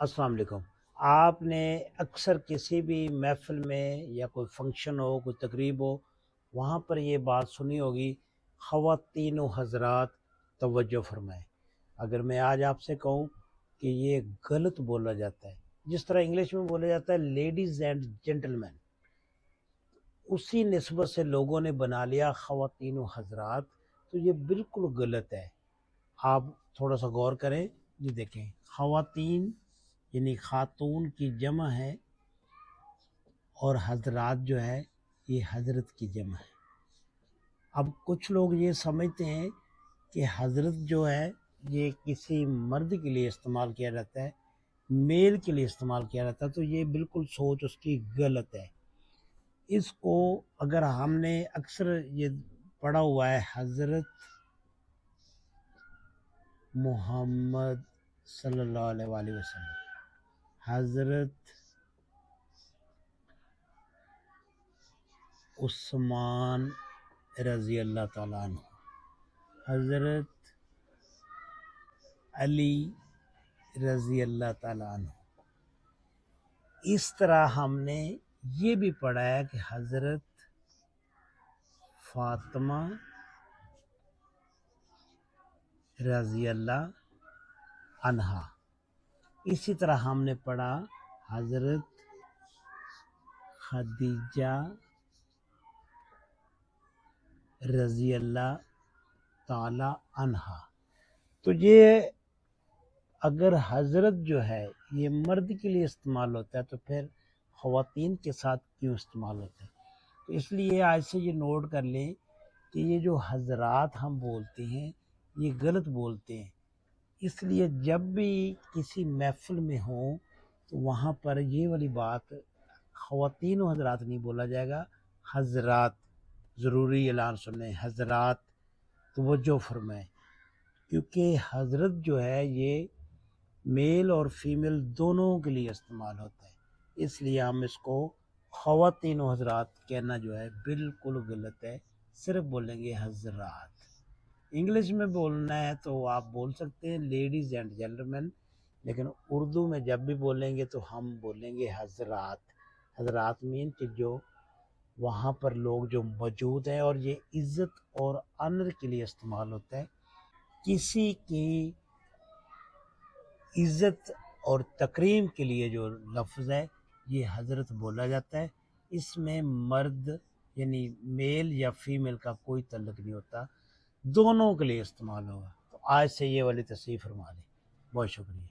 अस्सलाम वालेकुम। आपने अक्सर किसी भी महफ़िल में या कोई फंक्शन हो, कोई तकरीब हो, वहाँ पर ये बात सुनी होगी, ख़वातीन व हज़रात तवज्जो फ़रमाएँ। अगर मैं आज आपसे कहूँ कि ये गलत बोला जाता है, जिस तरह इंग्लिश में बोला जाता है लेडीज़ एंड जेंटलमैन, उसी निस्बत से लोगों ने बना लिया ख़वातीन व हज़रात, तो ये बिल्कुल गलत है। आप थोड़ा सा गौर करें, ये देखें, ख़वातीन यानी खातून की जमा है और हजरात जो है ये हजरत की जमा है। अब कुछ लोग ये समझते हैं कि हजरत जो है ये किसी मर्द के लिए इस्तेमाल किया जाता है, मेल के लिए इस्तेमाल किया जाता है, तो ये बिल्कुल सोच उसकी गलत है। इसको अगर हमने अक्सर ये पढ़ा हुआ है, हजरत मोहम्मद सल्लल्लाहु अलैहि वसल्लम, हजरत उस्मान रज़ी अल्लाह ताला अन्हु, हज़रत अली रज़ी अल्लाह ताला अन्हु। इस तरह हमने ये भी पढ़ा है कि हज़रत फातिमा रज़ी अल्लाह अन्हा। इसी तरह हमने पढ़ा हज़रत खदीजा रज़ी अल्लाह ताला अन्हा। तो ये अगर हजरत जो है ये मर्द के लिए इस्तेमाल होता है तो फिर ख़वातीन के साथ क्यों इस्तेमाल होता है? तो इसलिए आज से ये नोट कर लें कि ये जो हजरात हम बोलते हैं ये गलत बोलते हैं। इसलिए जब भी किसी महफिल में हो तो वहाँ पर ये वाली बात ख़वातीन व हजरात नहीं बोला जाएगा, हजरात। ज़रूरी ऐलान सुने, हजरात तवज्जो फरमाएं, क्योंकि हजरत जो है ये मेल और फीमेल दोनों के लिए इस्तेमाल होता है। इसलिए हम इसको ख़वातीन व हज़रात कहना जो है बिल्कुल गलत है, सिर्फ बोलेंगे हज़रात। इंग्लिश में बोलना है तो आप बोल सकते हैं लेडीज़ एंड जेंटलमैन, लेकिन उर्दू में जब भी बोलेंगे तो हम बोलेंगे हज़रात। हज़रात मीन कि जो वहाँ पर लोग जो मौजूद हैं, और ये इज़्ज़त और ऑनर के लिए इस्तेमाल होता है। किसी की इज़्ज़त और तकरीम के लिए जो लफ्ज़ है ये हज़रत बोला जाता है। इसमें मर्द यानी मेल या फीमेल का कोई तल्लुक नहीं होता, दोनों के लिए इस्तेमाल होगा। तो आज से ये वाली तस्वीर फरमा लें। बहुत शुक्रिया।